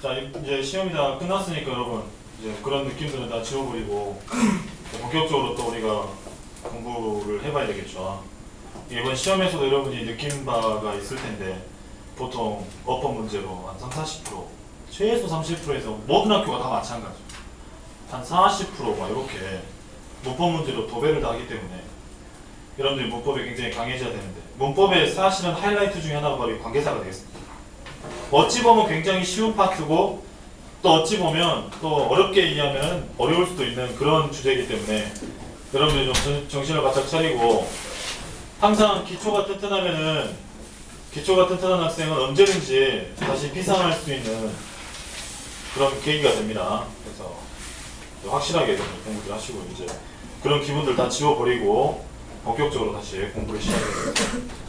자, 이제 시험이 다 끝났으니까 여러분 이제 그런 느낌들은 다 지워버리고 본격적으로 또 우리가 공부를 해봐야 되겠죠. 이번 시험에서도 여러분이 느낀 바가 있을 텐데 보통 어법 문제로 한 30-40% 최소 30%에서 모든 학교가 다 마찬가지죠. 한 40%막 이렇게 문법 문제로 도배를 다 하기 때문에 여러분들이 문법에 굉장히 강해져야 되는데 문법의 사실은 하이라이트 중에 하나가 바로 관계사가 되겠습니다. 어찌 보면 굉장히 쉬운 파트고 또 어찌 보면 또 어렵게 이해하면 어려울 수도 있는 그런 주제이기 때문에 여러분들이 좀 정신을 바짝 차리고 항상 기초가 튼튼한 학생은 언제든지 다시 비상할 수 있는 그런 계기가 됩니다. 그래서 확실하게 공부를 하시고 이제 그런 기분들 다 지워버리고 본격적으로 다시 공부를 시작해보겠습니다.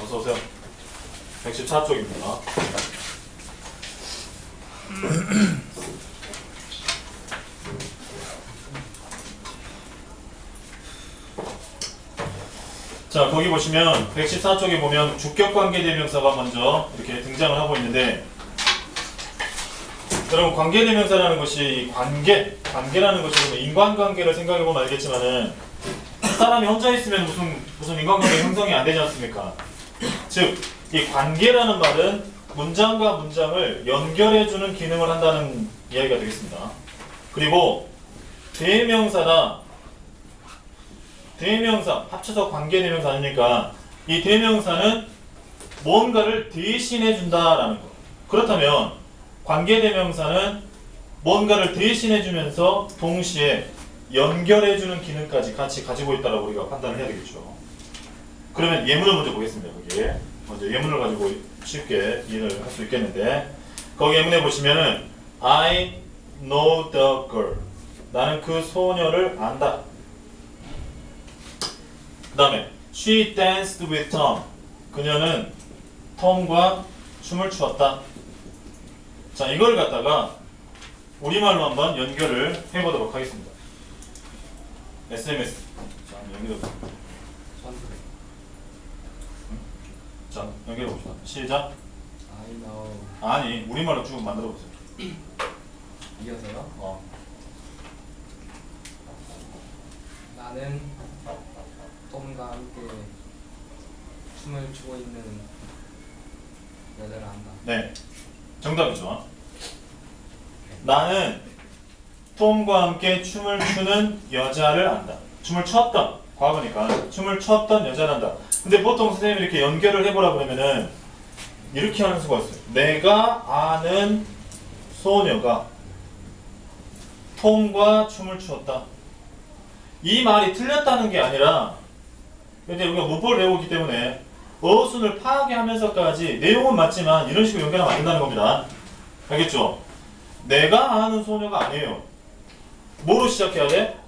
어서오세요. 114쪽입니다. 자, 거기 보시면 114쪽에 보면 주격관계대명사가 먼저 이렇게 등장을 하고 있는데 여러분 관계대명사라는 것이 관계라는 것이 인간관계를 생각해보면 알겠지만은 사람이 혼자 있으면 무슨 인간관계 형성이 안 되지 않습니까? 즉, 이 관계라는 말은 문장과 문장을 연결해주는 기능을 한다는 이야기가 되겠습니다. 그리고 대명사, 합쳐서 관계대명사 아닙니까? 이 대명사는 뭔가를 대신해준다라는 거. 그렇다면 관계대명사는 뭔가를 대신해주면서 동시에 연결해주는 기능까지 같이 가지고 있다라고 우리가 판단을 해야 되겠죠. 그러면 예문을 먼저 보겠습니다. 거기에 먼저 예문을 가지고 쉽게 이해를 할 수 있겠는데 거기 예문에 보시면은 I know the girl. 나는 그 소녀를 안다. 그 다음에 She danced with Tom. 그녀는 톰과 춤을 추었다. 자, 이걸 갖다가 우리말로 한번 연결을 해보도록 하겠습니다. SMS. 자, 연결해보겠습니다. 자, 연결해봅시다. 시작. I know. 아니, 우리말로 쭉 만들어보세요. 이어서요? 나는 톰과 함께 춤을 추고 있는 여자를 안다. 네, 정답이죠. 나는 톰과 함께 춤을 추는 여자를 안다. 춤을 췄던, 과거니까 춤을 췄던 여자를 안다. 근데 보통 선생님이 이렇게 연결을 해보라 그러면은 이렇게 하는 수가 있어요. 내가 아는 소녀가 톰과 춤을 추었다. 이 말이 틀렸다는 게 아니라 이제 우리가 문법을 배우기 때문에 어순을 파악하면서까지 내용은 맞지만 이런 식으로 연결하면 안 된다는 겁니다. 알겠죠? 내가 아는 소녀가 아니에요. 뭐로 시작해야 돼?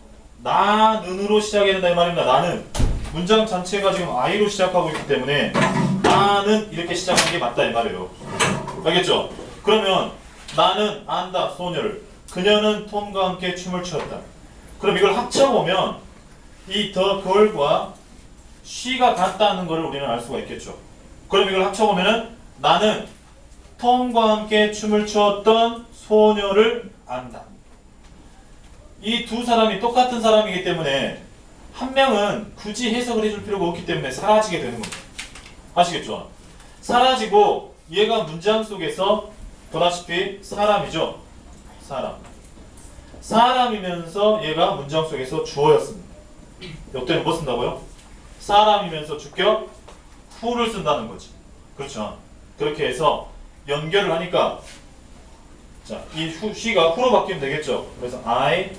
나는으로 시작해야 된다 이 말입니다. 나는. 문장 전체가 지금 I로 시작하고 있기 때문에 나는 이렇게 시작하는 게 맞다 이 말이에요. 알겠죠? 그러면 나는 안다 소녀를. 그녀는 톰과 함께 춤을 추었다. 그럼 이걸 합쳐보면 이 the girl과 she가 같다는 것을 우리는 알 수가 있겠죠. 그럼 이걸 합쳐보면은 나는 톰과 함께 춤을 추었던 소녀를 안다. 이 두 사람이 똑같은 사람이기 때문에 한 명은 굳이 해석을 해줄 필요가 없기 때문에 사라지게 되는 겁니다. 아시겠죠? 사라지고 얘가 문장 속에서 보다시피 사람이죠. 사람이면서 얘가 문장 속에서 주어였습니다. 이때는 뭐 쓴다고요? 사람이면서 주격 who를 쓴다는 거지. 그렇죠? 그렇게 해서 연결을 하니까 자, 이 she가 who로 바뀌면 되겠죠. 그래서 I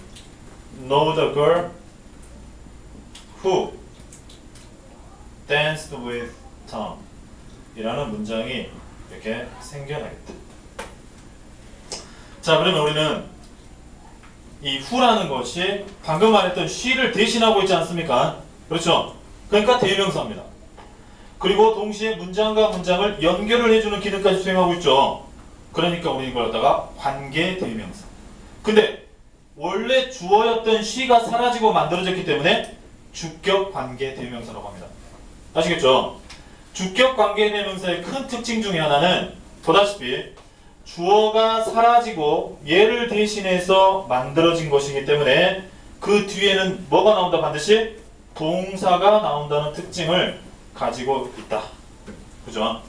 know the girl who danced with Tom 이라는 문장이 이렇게 생겨나겠다. 자, 그러면 우리는 이 who라는 것이 방금 말했던 she를 대신하고 있지 않습니까? 그렇죠? 그러니까 대명사입니다. 그리고 동시에 문장과 문장을 연결을 해주는 기능까지 수행하고 있죠. 그러니까 우리 이걸 갖다가 관계 대명사. 근데 원래 주어였던 she가 사라지고 만들어졌기 때문에 주격 관계 대명사라고 합니다. 아시겠죠? 주격 관계대명사의 큰 특징 중에 하나는 보다시피 주어가 사라지고 얘를 대신해서 만들어진 것이기 때문에 그 뒤에는 뭐가 나온다? 반드시 동사가 나온다는 특징을 가지고 있다. 그죠?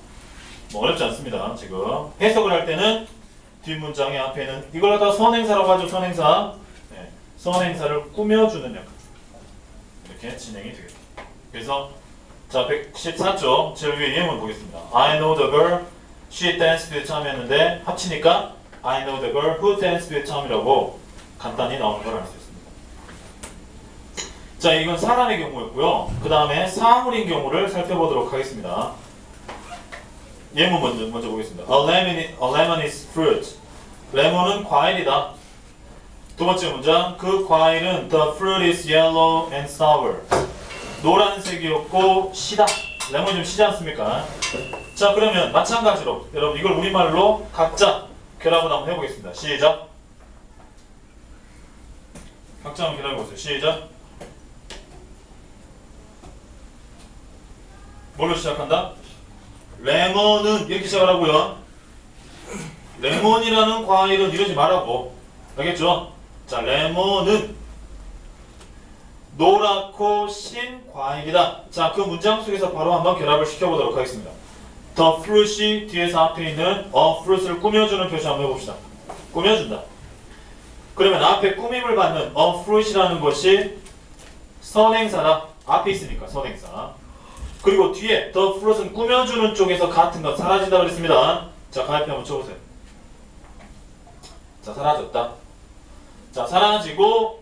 뭐 어렵지 않습니다. 지금 해석을 할 때는 뒷문장의 앞에는 이걸 갖다가 선행사라고 하죠. 선행사. 네, 선행사를 꾸며주는 역할. 이렇게 진행이 되겠다. 그래서 자 114쪽 제일 위에 예문 보겠습니다. I know the girl she danced with Tom이었는데 합치니까 I know the girl who danced with Tom이라고 간단히 나오는 걸 알 수 있습니다. 자 이건 사람의 경우였고요. 그 다음에 사물인 경우를 살펴보도록 하겠습니다. 예문 먼저 보겠습니다. A lemon is fruit. 레몬은 과일이다. 두 번째 문장 그 과일은 the fruit is yellow and sour. 노란색이었고 시다. 레몬이 좀 시지 않습니까? 자 그러면 마찬가지로 여러분 이걸 우리말로 각자 결합을 한번 해보겠습니다. 시작. 각자 한번 결합해보세요. 시작. 뭘로 시작한다? 레몬은 이렇게 시작하라고요. 레몬이라는 과일은 이러지 말라고. 알겠죠? 자 레몬은 노랗고 신 과일이다. 자, 그 문장 속에서 바로 한번 결합을 시켜보도록 하겠습니다. The fruit이 뒤에서 앞에 있는 a fruit을 꾸며주는 표시 한번 해봅시다. 꾸며준다. 그러면 앞에 꾸밈을 받는 a fruit이라는 것이 선행사다. 앞에 있으니까 선행사. 그리고 뒤에 the fruit은 꾸며주는 쪽에서 같은 것 사라진다 그랬습니다. 자, 가입표 한번 쳐보세요. 자, 사라졌다. 자, 사라지고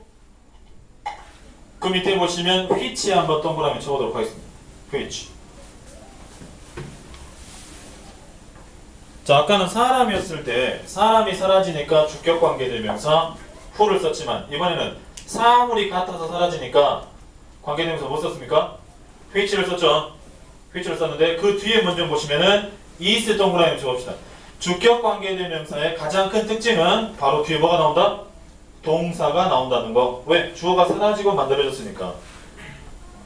그 밑에 보시면 which 한번 동그라미 쳐보도록 하겠습니다. which. 자 아까는 사람이었을 때 사람이 사라지니까 주격관계대명사 who를 썼지만 이번에는 사물이 같아서 사라지니까 관계대명사 뭐 썼습니까? which를 썼죠. which를 썼는데 그 뒤에 문장 보시면은 is 동그라미 쳐봅시다. 주격관계대명사의 가장 큰 특징은 바로 뒤에 뭐가 나온다? 동사가 나온다는 거. 왜? 주어가 사라지고 만들어졌으니까.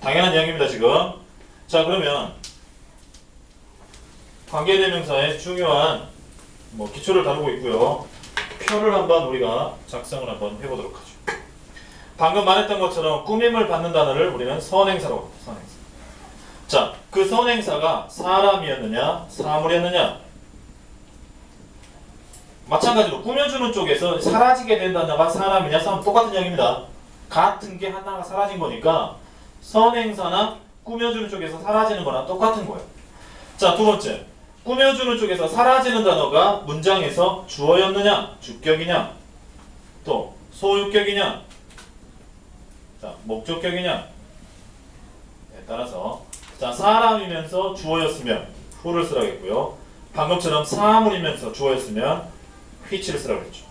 당연한 이야기입니다 지금. 자 그러면 관계대명사의 중요한 기초를 다루고 있고요. 표를 한번 우리가 작성을 한번 해보도록 하죠. 방금 말했던 것처럼 꾸밈을 받는 단어를 우리는 선행사라고 합니다. 선행사. 자, 그 선행사가 사람이었느냐 사물이었느냐 마찬가지로 꾸며주는 쪽에서 사라지게 된 단어가 사람이냐 사람 똑같은 이야기입니다. 같은 게 하나가 사라진 거니까 선행사나 꾸며주는 쪽에서 사라지는 거랑 똑같은 거예요. 자, 두 번째. 꾸며주는 쪽에서 사라지는 단어가 문장에서 주어였느냐 주격이냐 또 소유격이냐 자 목적격이냐 따라서 자 사람이면서 주어였으면 who를 쓰라겠고요. 방금처럼 사물이면서 주어였으면 which를 쓰라고 했죠.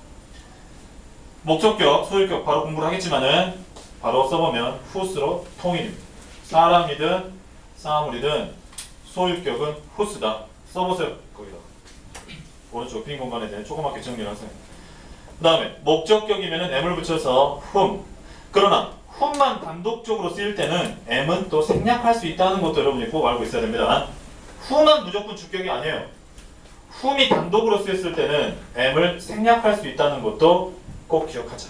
목적격, 소유격 바로 공부를 하겠지만은 바로 써보면 who스로 통일입니다. 사람이든 사물이든 소유격은 who스다. 써보세요. 거기다. 오른쪽 빈 공간에 대해 조그맣게 정리를 하세요. 그 다음에 목적격이면은 m을 붙여서 whom. 그러나 whom만 단독적으로 쓰일 때는 m은 또 생략할 수 있다는 것도 여러분이 꼭 알고 있어야 됩니다. who만 무조건 주격이 아니에요. whom이 단독으로 쓰였을 때는 m을 생략할 수 있다는 것도 꼭 기억하자.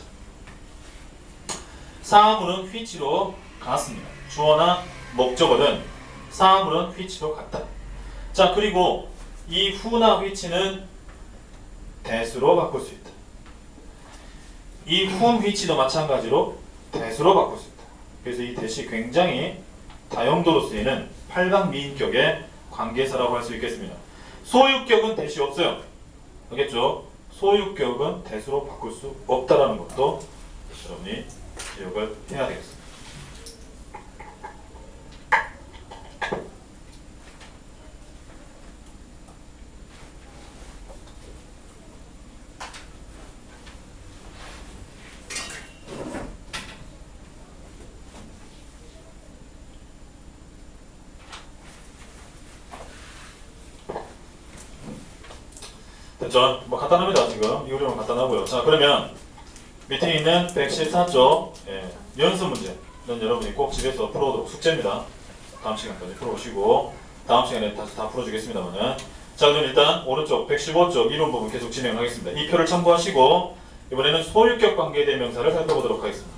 사물은 which로 같습니다. 주어나 목적어든 사물은 which로 같다. 자 그리고 이 who나 which는 대수로 바꿀 수 있다. 이 whom, which도 마찬가지로 대수로 바꿀 수 있다. 그래서 이 대시 굉장히 다용도로 쓰이는 8강 미인격의 관계사라고 할 수 있겠습니다. 소유격은 대시 없어요. 알겠죠? 소유격은 대수로 바꿀 수 없다라는 것도 여러분이 기억을 해야 되겠습니다. 됐죠? 간단합니다. 지금 이 그림은 간단하고요. 자 그러면 밑에 있는 114쪽 연습 문제는 여러분이 꼭 집에서 풀어오도록 숙제입니다. 다음 시간까지 풀어오시고 다음 시간에 다시 다 풀어주겠습니다만은. 자, 그럼 일단 오른쪽 115쪽 이론 부분 계속 진행하겠습니다. 이 표를 참고하시고 이번에는 소유격 관계대명사를 살펴보도록 하겠습니다.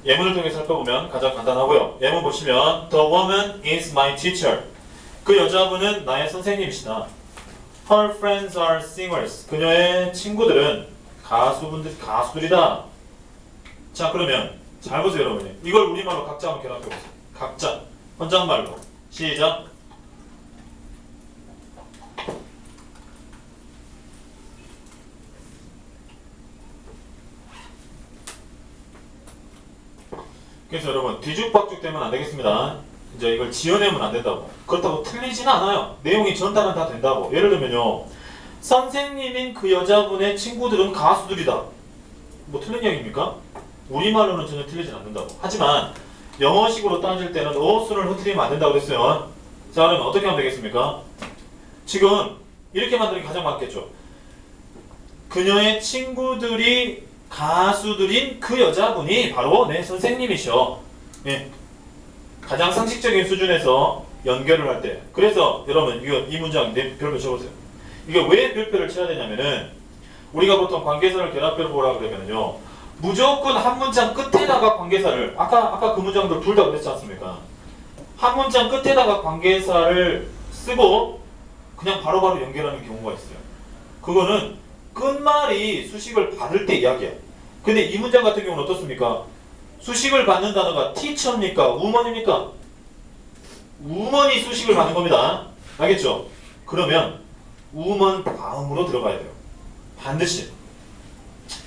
예문을 통해 살펴보면 가장 간단하고요. 예문 보시면 The woman is my teacher. 그 여자분은 나의 선생님이시다. Her friends are singers. 그녀의 친구들은 가수들이다. 자, 그러면 잘 보세요, 여러분이. 이걸 우리말로 각자 한번 결합해 보세요. 각자 혼잣말로 시작. 그래서 여러분 뒤죽박죽 되면 안 되겠습니다. 이제 이걸 지어내면 안 된다고. 그렇다고 틀리지는 않아요. 내용이 전달은 다 된다고. 예를 들면요, 선생님인 그 여자분의 친구들은 가수들이다. 뭐 틀린 얘기입니까? 우리말로는 전혀 틀리진 않는다고. 하지만 영어식으로 따질 때는 어순을 흐트리면 안 된다고 그랬어요. 자, 그러면 어떻게 하면 되겠습니까? 지금 이렇게 만드는 게 가장 맞겠죠. 그녀의 친구들이 가수들인 그 여자분이 바로 내 선생님이셔. 예. 가장 상식적인 수준에서 연결을 할 때. 그래서 여러분 이 문장 내 별표 쳐보세요. 이게 왜 별표를 쳐야 되냐면은 우리가 보통 관계사를 결합별로 보라 그러면요, 무조건 한 문장 끝에다가 관계사를 아까 그 문장들 둘 다 그랬지 않습니까? 한 문장 끝에다가 관계사를 쓰고 그냥 바로바로 연결하는 경우가 있어요. 그거는 끝말이 수식을 받을 때 이야기야. 근데 이 문장 같은 경우는 어떻습니까? 수식을 받는 단어가 teacher입니까? woman입니까? woman이 수식을 받는 겁니다. 알겠죠? 그러면 woman 다음으로 들어가야 돼요. 반드시.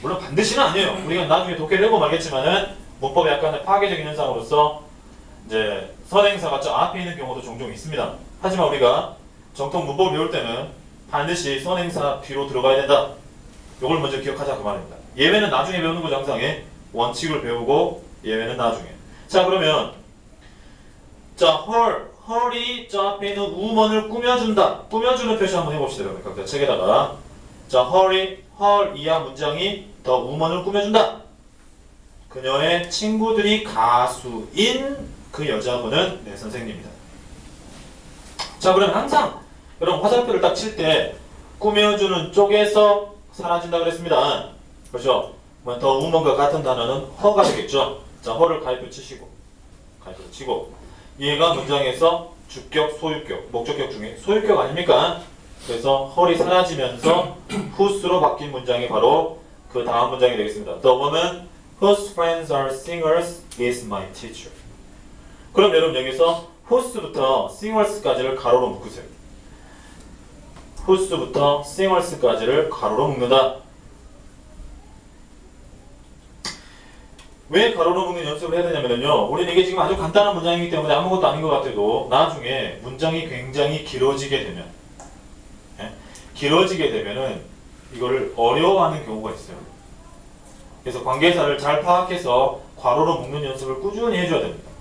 물론 반드시는 아니에요. 우리가 나중에 독해를 해보면 알겠지만은 문법의 약간의 파괴적인 현상으로서 이제 선행사가 저 앞에 있는 경우도 종종 있습니다. 하지만 우리가 정통 문법을 배울 때는 반드시 선행사 뒤로 들어가야 된다. 요걸 먼저 기억하자 그 말입니다. 예외는 나중에 배우는 거죠. 항상 원칙을 배우고 예외는 나중에. 자, 그러면 자, her이 저 앞에 있는 woman을 꾸며준다. 꾸며주는 표시 한번 해봅시다. 여러분 각자 책에다가. 자, her 이하 문장이 더 woman을 꾸며준다. 그녀의 친구들이 가수인 그 여자분은 내 선생님이다. 자, 그러면 항상 여러분 화살표를 딱 칠 때 꾸며주는 쪽에서 사라진다 그랬습니다. 그렇죠? 더 woman과 같은 단어는 her가 되겠죠. 자, her를 가입을 치시고 가입을 치고 얘가 문장에서 주격, 소유격, 목적격 중에 소유격 아닙니까? 그래서 her이 사라지면서 whose로 바뀐 문장이 바로 그 다음 문장이 되겠습니다. The woman whose friends are singers is my teacher. 그럼 여러분 여기서 whose부터 singers까지를 가로로 묶으세요. whose부터 singers까지를 가로로 묶는다. 왜 가로로 묶는 연습을 해야 되냐면요, 우리는 이게 지금 아주 간단한 문장이기 때문에 아무것도 아닌 것 같아도 나중에 문장이 굉장히 길어지게 되면, 길어지게 되면은 이거를 어려워하는 경우가 있어요. 그래서 관계사를 잘 파악해서 괄호로 묶는 연습을 꾸준히 해줘야 됩니다.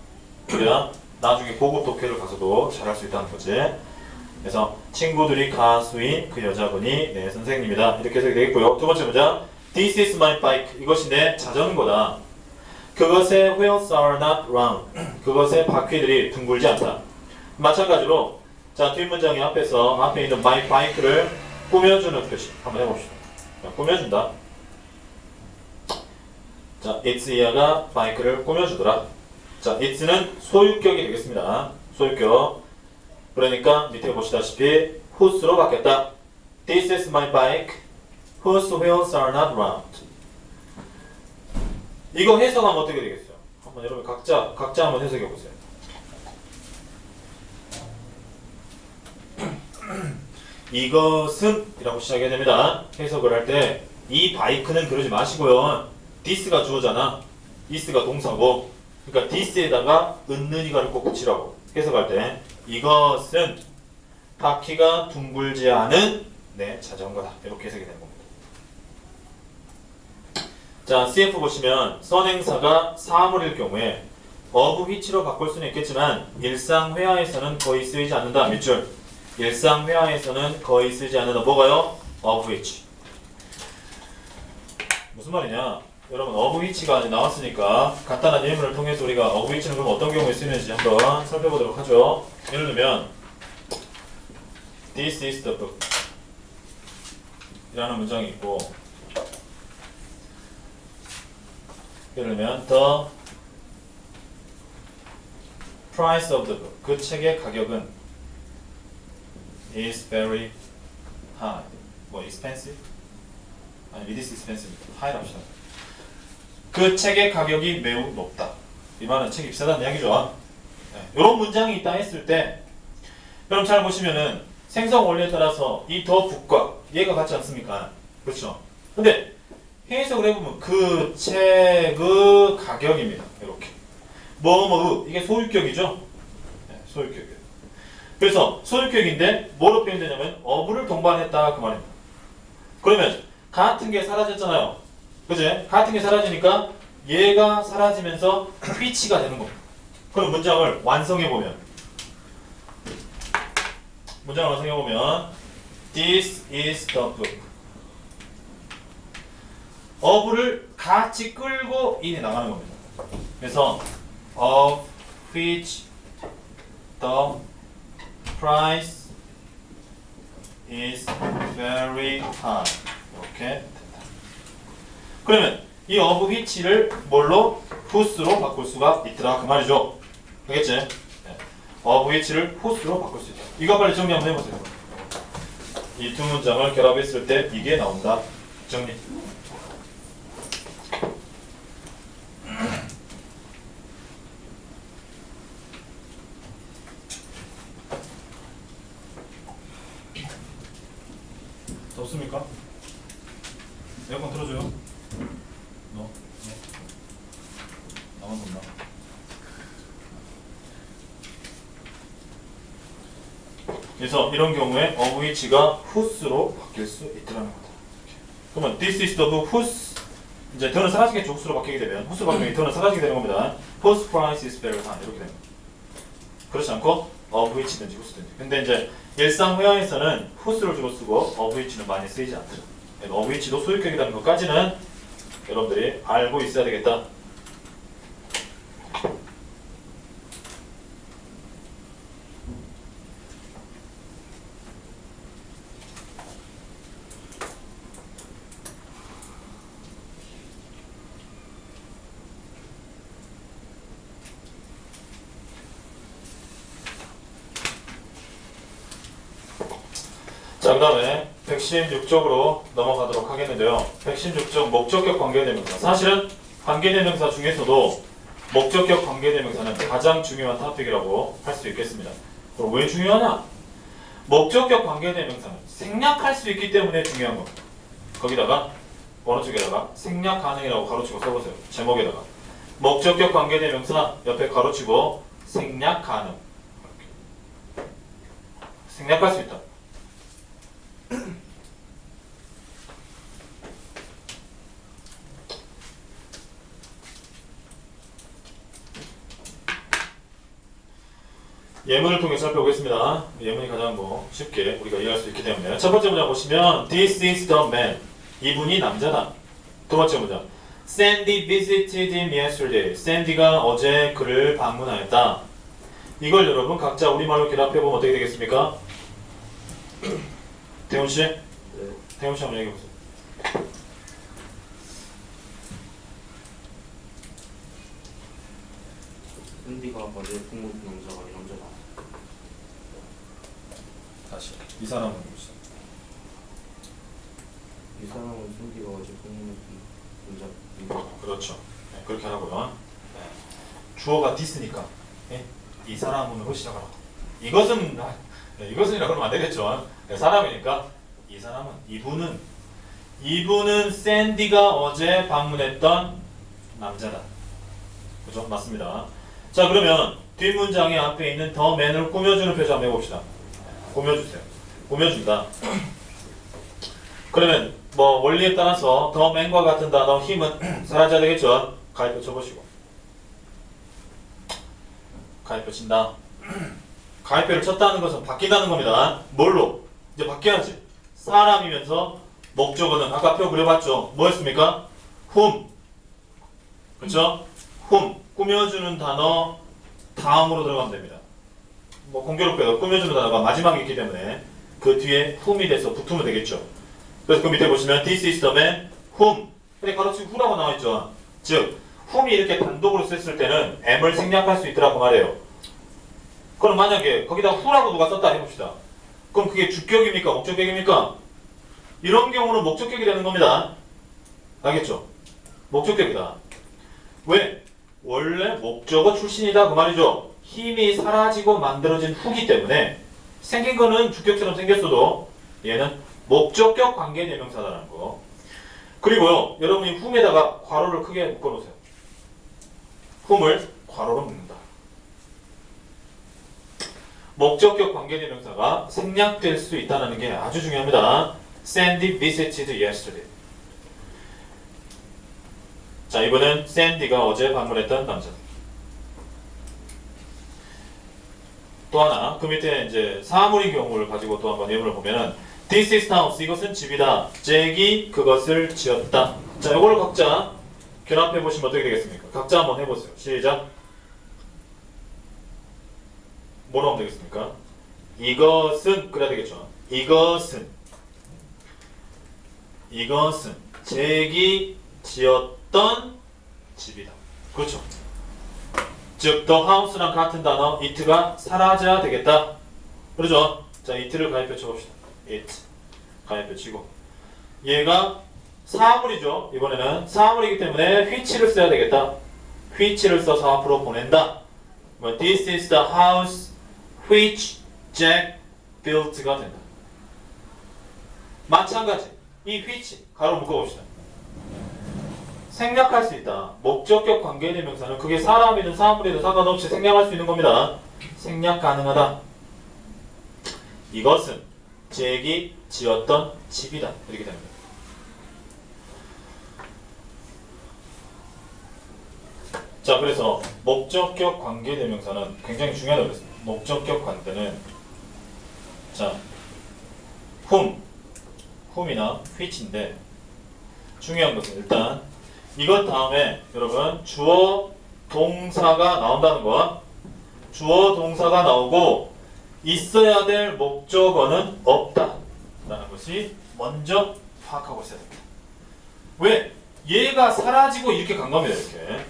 그래야 나중에 고급 독해를 가서도 잘할 수 있다는 거지. 그래서 친구들이 가수인 그 여자분이 내 선생님이다. 이렇게 해석이 되겠고요. 두 번째 문장, This is my bike. 이것이 내 자전거다. 그것의 wheels are not round. 그것의 바퀴들이 둥글지 않다. 마찬가지로 자, 뒷문장의 앞에서 앞에 있는 my bike를 꾸며주는 표시 한번 해봅시다. 자, 꾸며준다. 자, it's 이하가 bike를 꾸며주더라. 자, it's는 소유격이 되겠습니다. 소유격. 그러니까 밑에 보시다시피 whose로 바뀌었다. This is my bike whose wheels are not round. 이거 해석하면 어떻게 되겠어요? 한번 여러분 각자 한번 해석해 보세요. 이것은 이라고 시작해야 됩니다. 해석을 할 때 이 바이크는 그러지 마시고요. this가 주어잖아. this가 동사고, 그러니까 this에다가 은는이가를 꼭 붙이라고. 해석할 때 이것은 바퀴가 둥글지 않은 내 자전거다. 이렇게 해석이 되는 겁니다. 자, CF 보시면 선행사가 사물일 경우에 of which로 바꿀 수는 있겠지만 일상 회화에서는 거의 쓰이지 않는다. 밑줄. 일상 회화에서는 거의 쓰이지 않는다. 뭐가요? of which. 무슨 말이냐? 여러분 of which가 나왔으니까 간단한 예문을 통해서 우리가 of which는 그럼 어떤 경우에 쓰이는지 한번 살펴보도록 하죠. 예를 들면 This is the book 이라는 문장이 있고 예를 들면 The price of the book 그 책의 가격은 is very high 뭐 expensive? 아니 it is expensive high 합시다 그 책의 가격이 매우 높다 이 말은 책이 비싸다는 이야기죠 이런 문장이 있다 했을 때 여러분 잘 보시면은 생성 원리에 따라서 이 더 북과 얘가 같지 않습니까? 그렇죠? 근데 해석을 해보면 그 책의 가격입니다. 이렇게 이게 소유격이죠? 네, 소유격이에요. 그래서 소유격인데 뭐로 표현되냐면 어부를 동반했다 그 말입니다. 그러면 같은 게 사라졌잖아요. 그지? 같은 게 사라지니까 얘가 사라지면서 which가 되는 겁니다. 그럼 문장을 완성해보면 This is the book 어부를 같이 끌고 인해 나가는 겁니다. 그래서 of which the price is very high 이렇게 된다. 그러면 이 of which를 뭘로? whose로 바꿀 수가 있더라 그 말이죠. 알겠지? 네. of which를 whose로 바꿀 수 있다. 이거 빨리 정리 한번 해보세요. 이 두 문장을 결합했을 때 이게 나온다. 정리. 덥습니까? 에어컨 틀어줘요. 나만 덥나? 그래서 이런 경우에 of which가 whose로 바뀔 수 있다는 거다. 그러면 this is the book whose 이제 더는 사라지겠죠. whose로 바뀌게 되면 whose 바뀌면 더는 사라지게 되는 겁니다. whose price is very high 이렇게 됩니다. 그렇지 않고 of which든지 whose든지. 근데 이제 일상 회화에서는 whose를 주로 쓰고 of which는 많이 쓰이지 않죠. of which도 소유격이라는 것까지는 여러분들이 알고 있어야 되겠다. 자, 그 다음에 116쪽으로 넘어가도록 하겠는데요. 116쪽 목적격 관계대명사. 사실은 관계대명사 중에서도 목적격 관계대명사는 가장 중요한 토픽이라고 할 수 있겠습니다. 그럼 왜 중요하냐? 목적격 관계대명사는 생략할 수 있기 때문에 중요한 겁니다. 거기다가 어느 쪽에다가 생략 가능이라고 가로치고 써보세요. 제목에다가 목적격 관계대명사 옆에 가로치고 생략 가능. 생략할 수 있다. 예문을 통해 살펴보겠습니다. 예문이 가장 쉽게 우리가 이해할 수 있기 때문에 첫 번째 문장 보시면 This is the man. 이분이 남자다. 두 번째 문장 Sandy visited him yesterday. Sandy가 어제 그를 방문하였다. 이걸 여러분 각자 우리말로 결합해보면 어떻게 되겠습니까? 태훈씨? 네. 태훈씨 한번 얘기해보세요. 샌디가 어제 공부 남자가 이 남자다. 다시 이 사람은 누구시죠? 이 사람은 샌디가 어제 공부 남자. 그렇죠. 네, 그렇게 하고요. 네. 주어가 this니까 네? 이 사람은으로 시작하라. 이것은 이것은이라고 그러면 안 되겠죠. 네, 사람이니까 이 사람은 이분은 샌디가 어제 방문했던 남자다. 그죠? 맞습니다. 자, 그러면 뒷문장의 앞에 있는 더 맨을 꾸며주는 표정 한번 해봅시다. 꾸며주세요. 꾸며준다. 그러면 원리에 따라서 더 맨과 같은 단어 힘은 사라져야 되겠죠? 가위표 쳐보시고. 가위표 친다. 가위표를 쳤다는 것은 바뀐다는 겁니다. 뭘로? 이제 바뀌어야지. 사람이면서 목적어는 아까 표 그려봤죠? 뭐였습니까? whom. 그쵸? whom. 꾸며주는 단어 다음으로 들어가면 됩니다. 공교롭게도 꾸며주는 단어가 마지막에 있기 때문에 그 뒤에 whom이 돼서 붙으면 되겠죠. 그래서 그 밑에 보시면 this is the man whom. 근데 가로치고 who라고 나와있죠. 즉 whom이 이렇게 단독으로 썼을 때는 am을 생략할 수 있더라고 말이에요. 그럼 만약에 거기다 who라고 누가 썼다 해봅시다. 그럼 그게 주격입니까? 목적격입니까? 이런 경우는 목적격이 되는 겁니다. 알겠죠? 목적격이다. 왜? 원래 목적어 출신이다 그 말이죠. 힘이 사라지고 만들어진 후기 때문에 생긴 거는 주격처럼 생겼어도 얘는 목적격 관계대명사라는 거. 그리고요, 여러분이 whom에다가 괄호를 크게 묶어놓으세요. whom을 괄호로 묶는다. 목적격 관계대명사가 생략될 수 있다는 게 아주 중요합니다. Sandy visited yesterday. 자, 이번엔 샌디가 어제 방문했던 남자. 또 하나, 그 밑에 이제 사물의 경우를 가지고 또 한번 예문을 보면은 This is house. 이것은 집이다. 잭이 그것을 지었다. 자, 이걸 각자 결합해 보시면 어떻게 되겠습니까? 각자 한번 해보세요. 시작. 뭐로 하면 되겠습니까? 이것은 그래야 되겠죠. 이것은 잭이 지었던 집이다. 그렇죠. 즉 the house랑 같은 단어 it가 사라져야 되겠다. 그렇죠. 자, it를 가입해 쳐봅시다. it 가입해 치고 얘가 사물이죠. 이번에는 사물이기 때문에 which를 써야 되겠다. which를 써서 앞으로 보낸다. This is the house which Jack built가 된다. 마찬가지 이 which 가로 묶어봅시다. 생략할 수 있다. 목적격 관계대명사는 그게 사람이든 사물이든 상관없이 생략할 수 있는 겁니다. 생략 가능하다. 이것은 잭이 지었던 집이다. 이렇게 됩니다. 자, 그래서 목적격 관계대명사는 굉장히 중요하다고 그랬습니다. 목적격 관계는 자, whom이나 which인데 중요한 것은 일단 이것 다음에 여러분 주어 동사가 나온다는 거. 주어 동사가 나오고 있어야 될 목적어는 없다 라는 것이 먼저 파악하고 있어야 됩니다. 왜? 얘가 사라지고 이렇게 간 겁니다. 이렇게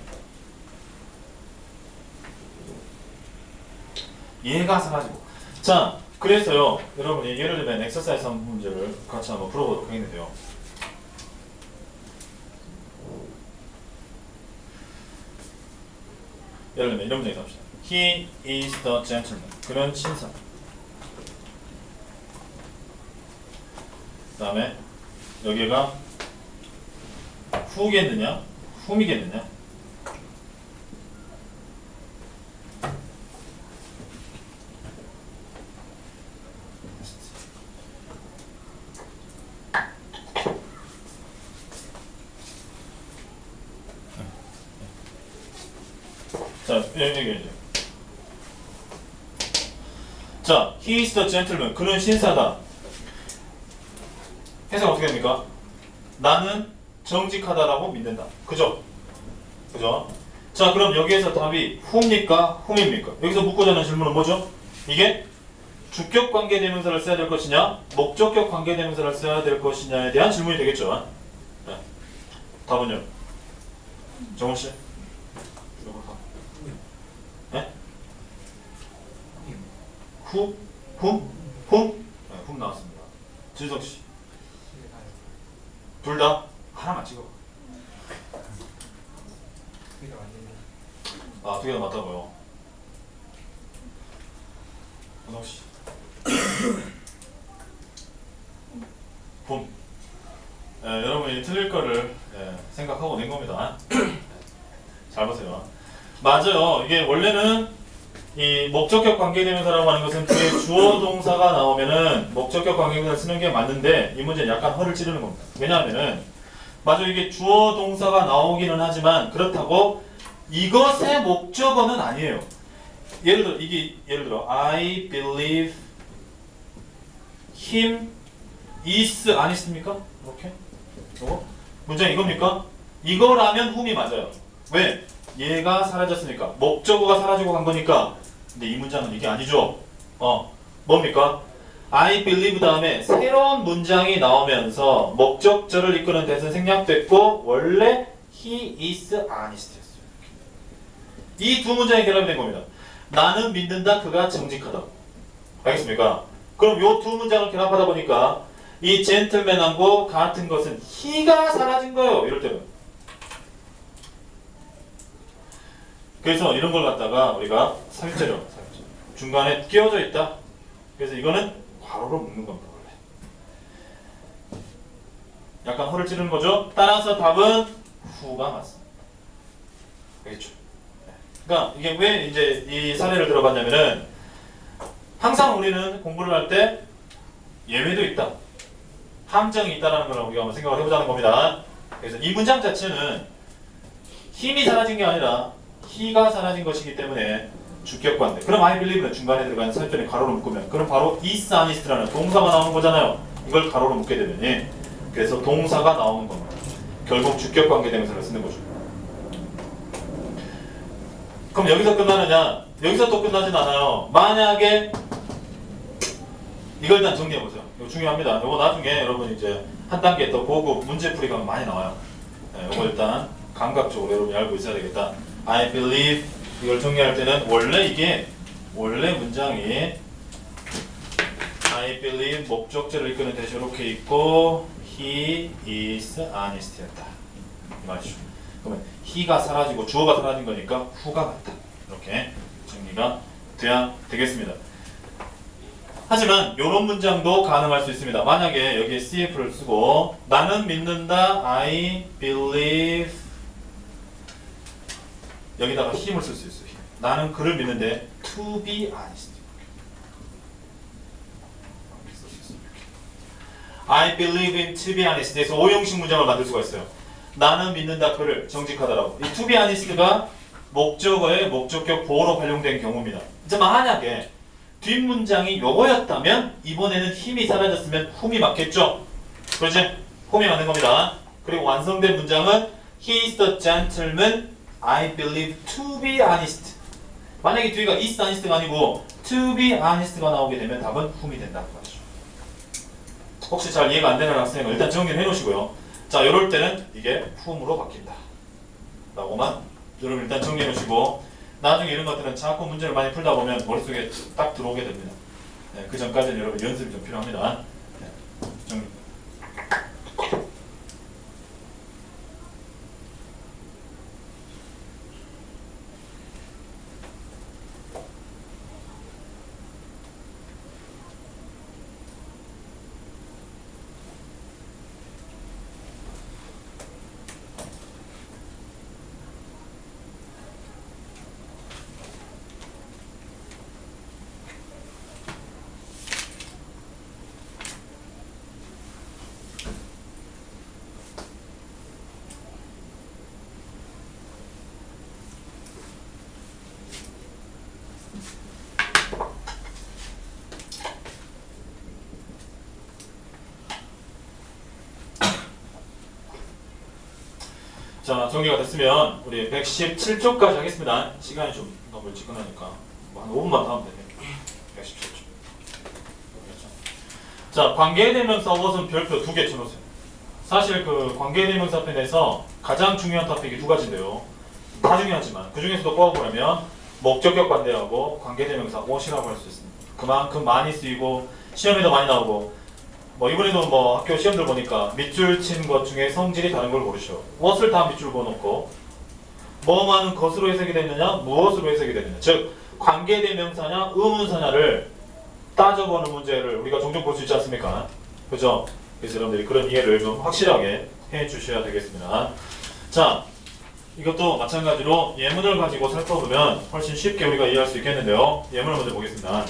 얘가 사라지고. 자, 그래서요 여러분이 예를 들면 엑서사이즈 한 문제를 같이 한번 풀어보도록 하겠는데요. 예를 들면 이런 문제 있습니다. He is the gentleman. 그는 신사. 그 다음에 여기가 who겠느냐 whom이겠느냐. 자, 여기. 자, he is the gentleman. 그는 신사다. 해석 어떻게 됩니까? 나는 정직하다라고 믿는다. 그죠? 그죠? 자, 그럼 여기에서 답이 whom입니까? whom입니까? 여기서 묻고자 하는 질문은 뭐죠? 이게 주격 관계대명사를 써야 될 것이냐, 목적격 관계대명사를 써야 될 것이냐에 대한 질문이 되겠죠. 네. 답은요? 정훈씨? 네? whom? 네, whom 나왔습니다. 지석씨? 둘 다? 하나만 찍어. 아, 두 개 다 맞다고요? 은옥씨? whom. 여러분이 틀릴 거를 생각하고 낸 겁니다. 잘 보세요. 맞아요. 이게 원래는 이 목적격 관계대명사라고 하는 것은 뒤에 주어 동사가 나오면은 목적격 관계대명사를 쓰는 게 맞는데 이 문제는 약간 허를 찌르는 겁니다. 왜냐하면은 맞아 이게 주어 동사가 나오기는 하지만 그렇다고 이것의 목적어는 아니에요. 예를 들어 I believe him is 안 있습니까? 이렇게 문장 이겁니까? 이거라면 whom이 맞아요. 왜? 얘가 사라졌으니까 목적어가 사라지고 간 거니까. 근데 이 문장은 이게 아니죠. 뭡니까? I believe 다음에 새로운 문장이 나오면서 목적절을 이끄는 대신 생략됐고 원래 he is honest였어요. 이 두 문장이 결합이 된 겁니다. 나는 믿는다 그가 정직하다. 알겠습니까? 그럼 요 두 문장을 결합하다 보니까 이 젠틀맨하고 같은 것은 he가 사라진 거예요. 이럴 때는. 그래서 이런 걸 갖다가 우리가 살쪄요. 중간에 끼워져 있다. 그래서 이거는 괄호로 묶는 겁니다. 원래. 약간 허를 찌르는 거죠. 따라서 답은 후가 맞습니다. 알겠죠? 그러니까 이게 왜 이제 이 사례를 들어봤냐면은 항상 우리는 공부를 할 때 예외도 있다. 함정이 있다라는 걸 우리가 한번 생각을 해보자는 겁니다. 그래서 이 문장 자체는 힘이 사라진 게 아니라 he가 사라진 것이기 때문에 주격관대. 그럼 I believe는 중간에 들어가는 설전에 가로로 묶으면 그럼 바로 is honest라는 동사가 나오는 거잖아요. 이걸 가로로 묶게 되면 그래서 동사가 나오는 겁니다. 결국 주격관계 대명사를 쓰는 거죠. 그럼 여기서 끝나느냐? 여기서 또 끝나진 않아요. 만약에 이걸 일단 정리해보세요. 이거 중요합니다. 이거 나중에 여러분 이제 한 단계 더 고급 문제풀이가 많이 나와요. 네, 이거 일단 감각적으로 여러분이 알고 있어야 되겠다. I believe 이걸 정리할 때는 원래 문장이 I believe 목적절을 이끄는 대신 이렇게 있고 he is honest였다. 이 말이죠. 그러면 he가 사라지고 주어가 사라진 거니까 후가 같다. 이렇게 정리가 돼야 되겠습니다. 하지만 이런 문장도 가능할 수 있습니다. 만약에 여기에 CF를 쓰고 나는 믿는다 I believe 여기다가 힘을 쓸 수 있어요. 힘. 나는 그를 믿는데 to be honest I believe in to be honest에서 오형식 문장을 만들 수가 있어요. 나는 믿는다 그를 정직하다라고. 이 to be honest가 목적어의 목적격 보호로 활용된 경우입니다. 이제 만약에 뒷문장이 요거였다면 이번에는 힘이 사라졌으면 whom이 맞겠죠? 그렇지? whom이 맞는 겁니다. 그리고 완성된 문장은 He is the gentleman I believe to be honest. 만약에 뒤가 is honest가 아니고 to be honest가 나오게 되면 답은 whom이 된다는 거죠. 혹시 잘 이해가 안 되는 학생은 일단 정리를 해놓으시고요. 자, 이럴 때는 이게 whom으로 바뀐다. 라고만 여러분 일단 정리해 놓으시고 나중에 이런 것들은 자꾸 문제를 많이 풀다 보면 머릿속에 딱 들어오게 됩니다. 네, 그 전까지는 여러분 연습이 좀 필요합니다. 네, 정리. 자, 정리가 됐으면 우리 117쪽까지 하겠습니다. 시간이 좀 너무 일찍 끝나니까 뭐 한 5분만 더 하면 되네요. 117쪽. 자, 관계대명사 what은 별표 2개 쳐놓으세요. 사실 그 관계대명사 편에서 가장 중요한 토픽이 두 가지인데요. 다 중요하지만 그 중에서도 꼽아보려면 목적격 관대하고 관계대명사 what이라고 할 수 있습니다. 그만큼 많이 쓰이고 시험에도 많이 나오고 뭐 이번에도 뭐 학교 시험들 보니까 밑줄 친 것 중에 성질이 다른 걸 고르셔. what을 다 밑줄 그어놓고 뭐만은 것으로 해석이 되느냐 무엇으로 해석이 되느냐 즉 관계대명사냐 의문사냐를 따져보는 문제를 우리가 종종 볼 수 있지 않습니까? 그죠? 그래서 여러분들이 그런 이해를 좀 확실하게 해 주셔야 되겠습니다. 자, 이것도 마찬가지로 예문을 가지고 살펴보면 훨씬 쉽게 우리가 이해할 수 있겠는데요. 예문을 먼저 보겠습니다.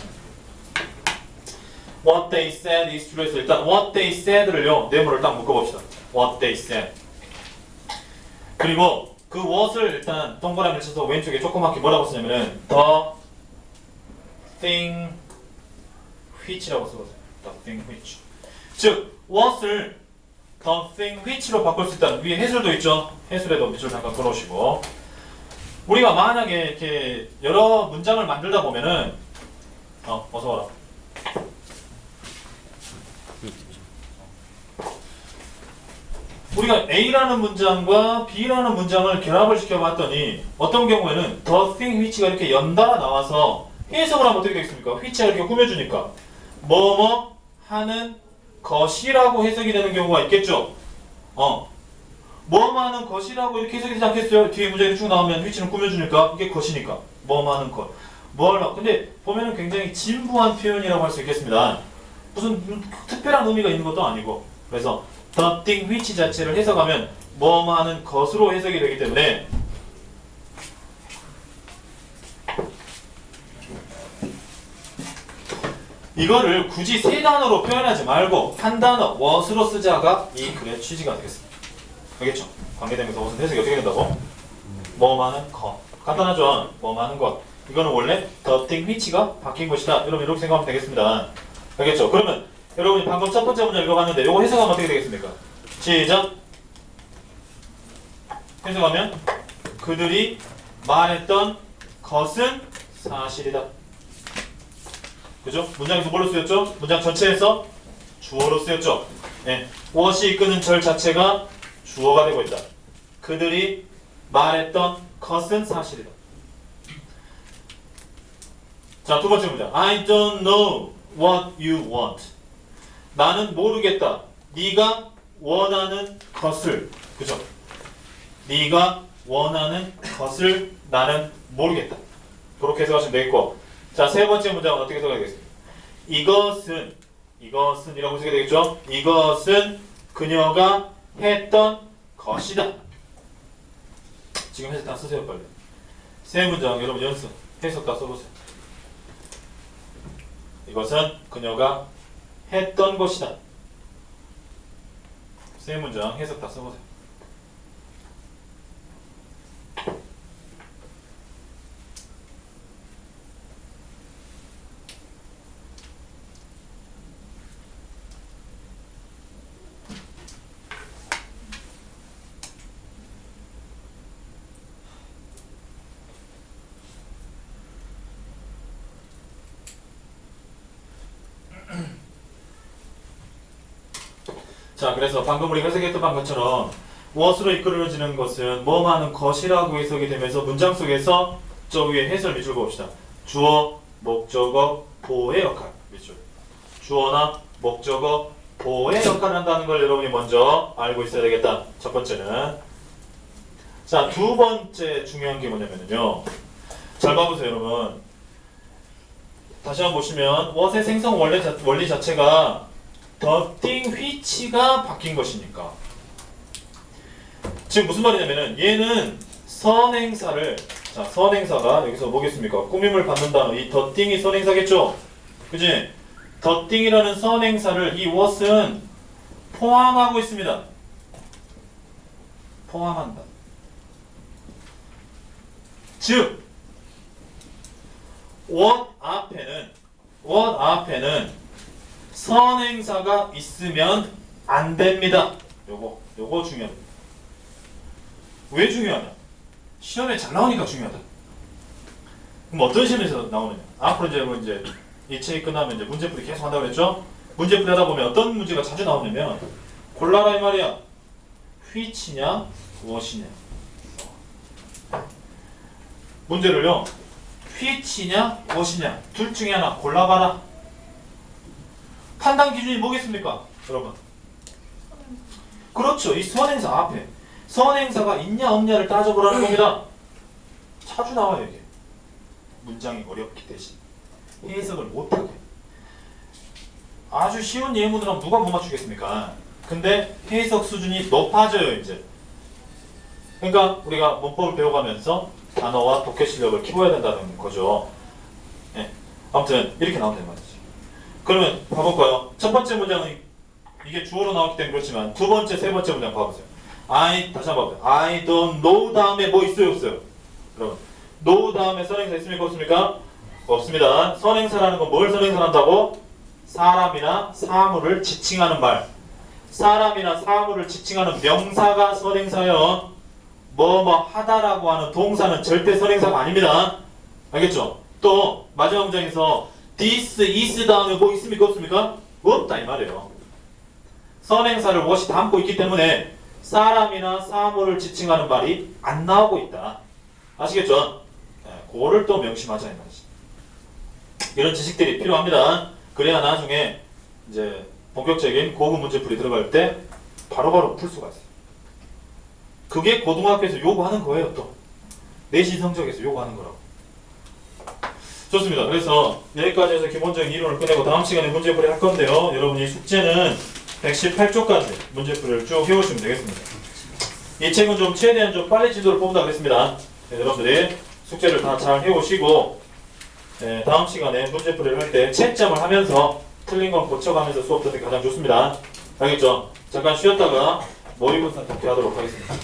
What they said is true에서 일단 what they said를요 네모를 딱 묶어봅시다. What they said. 그리고 그 what을 일단 동그라미를 쳐서 왼쪽에 조그맣게 뭐라고 쓰냐면은 the thing which라고 써보세요. the thing which. 즉 what을 the thing which로 바꿀 수 있다는 위에 해설도 있죠. 해설에도 밑줄 잠깐 걸어오시고 우리가 만약에 이렇게 여러 문장을 만들다 보면은 어서 와라. 우리가 A라는 문장과 B라는 문장을 결합을 시켜봤더니 어떤 경우에는 the thing which가 이렇게 연달아 나와서 해석을 하면 어떻게 되겠습니까? which가 이렇게 꾸며주니까 뭐뭐 하는 것이라고 해석이 되는 경우가 있겠죠. 뭐뭐 하는 것이라고 이렇게 해석이 되지 않겠어요? 뒤에 문장이 쭉 나오면 which는 꾸며주니까 이게 것이니까 뭐뭐 하는 것. 뭐 하려고. 근데 보면은 굉장히 진부한 표현이라고 할 수 있겠습니다. 무슨 특별한 의미가 있는 것도 아니고. 그래서 the thing which 자체를 해석하면 뭐뭐 하는 것으로 해석이 되기 때문에 이거를 굳이 세 단어로 표현하지 말고 한 단어 what으로 쓰자가 이 글의 취지가 되겠습니다. 알겠죠? 관계되면서 what은 해석이 어떻게 된다고? 뭐뭐 하는 것. 간단하죠? 뭐뭐 하는 것. 이거는 원래 the thing which가 바뀐 것이다. 여러분 이렇게 생각하면 되겠습니다. 알겠죠? 그러면 여러분이 방금 첫 번째 문장 읽어봤는데 이거 해석하면 어떻게 되겠습니까? 시작! 해석하면 그들이 말했던 것은 사실이다. 그죠? 문장에서 뭘로 쓰였죠? 문장 전체에서 주어로 쓰였죠? 예. what이 이끄는 절 자체가 주어가 되고 있다. 그들이 말했던 것은 사실이다. 자, 두 번째 문장. I don't know what you want. 나는 모르겠다. 네가 원하는 것을. 그죠? 네가 원하는 것을 나는 모르겠다. 그렇게 해석하시면 되겠고. 자, 세 번째 문장은 어떻게 해석하겠습니까? 이것은 이라고 쓰게 되겠죠? 이것은 그녀가 했던 것이다. 지금 해석 다 쓰세요, 빨리. 세 문장 여러분 연습 해석 다 써보세요. 이것은 그녀가 했던 것이다. 세 문장 해석 다 써보세요. 자, 그래서 방금 우리 해석했던 것처럼 what으로 이끌어지는 것은 뭐뭐 하는 것이라고 해석이 되면서 문장 속에서 저 위에 해설 밑줄 봅시다. 주어, 목적어, 보호의 역할 밑줄. 주어나 목적어, 보호의 역할을 한다는 걸 여러분이 먼저 알고 있어야 되겠다. 첫 번째는. 자, 두 번째 중요한 게 뭐냐면요. 잘 봐보세요, 여러분. 다시 한번 보시면 what의 생성 원리 자체가 the thing which가 바뀐 것이니까. 지금 무슨 말이냐면은 얘는 선행사를, 자, 선행사가 여기서 뭐겠습니까? 꾸밈을 받는다는 이 the thing이 선행사겠죠? 그지? the thing이라는 선행사를 이 what은 포함하고 있습니다. 포함한다. 즉 what 앞에는 선행사가 있으면 안 됩니다. 요거 중요합니다. 왜 중요하냐? 시험에 잘 나오니까 중요하다. 그럼 어떤 시험에서 나오느냐? 앞으로 이제 이 책이 끝나면 이제 문제풀이 계속 한다고 그랬죠? 문제풀이 하다 보면 어떤 문제가 자주 나오냐면 골라라 이 말이야. which냐, what이냐. 문제를요. which냐, what이냐. 둘 중에 하나 골라봐라. 판단 기준이 뭐겠습니까? 여러분. 그렇죠. 이 선행사 앞에. 선행사가 있냐 없냐를 따져보라는 겁니다. 자주 나와요 이게. 문장이 어렵기 대신 해석을 못하게. 아주 쉬운 예문을 하면 누가 못 맞추겠습니까? 근데 해석 수준이 높아져요 이제. 그러니까 우리가 문법을 배워가면서 단어와 독해 실력을 키워야 된다는 거죠. 네. 아무튼 이렇게 나온다는 말이죠. 그러면 봐볼까요? 첫 번째 문장은 이게 주어로 나왔기 때문에 그렇지만 두 번째, 세 번째 문장 봐보세요. 다시 한번 봐보세요. I don't know 다음에 뭐 있어요? 없어요? 여러분 know 다음에 선행사 있습니까? 없습니까? 없습니다. 선행사라는 건 뭘 선행사한다고? 사람이나 사물을 지칭하는 말. 사람이나 사물을 지칭하는 명사가 선행사요. 뭐뭐 하다라고 하는 동사는 절대 선행사가 아닙니다. 알겠죠? 또 마지막 문장에서 this is 다음에 뭐 있습니까? 없습니까? 없다 이 말이에요. 선행사를 what이 담고 있기 때문에 사람이나 사물을 지칭하는 말이 안 나오고 있다. 아시겠죠? 네, 그거를 또 명심하자 이 말이지. 이런 지식들이 필요합니다. 그래야 나중에 이제 본격적인 고급 문제풀이 들어갈 때 바로바로 풀 수가 있어요. 그게 고등학교에서 요구하는 거예요. 또 내신 성적에서 요구하는 거라고. 좋습니다. 그래서 여기까지 해서 기본적인 이론을 끝내고 다음 시간에 문제풀이 할 건데요. 여러분이 숙제는 118쪽까지 문제풀이를 쭉 해오시면 되겠습니다. 이 책은 좀 최대한 좀 빨리 진도를 뽑는다 그랬습니다. 네, 여러분들이 숙제를 다 잘 해오시고 네, 다음 시간에 문제풀이를 할 때 채점을 하면서 틀린 건 고쳐가면서 수업 듣는 게 가장 좋습니다. 알겠죠? 잠깐 쉬었다가 모의고사 듣게 하도록 하겠습니다.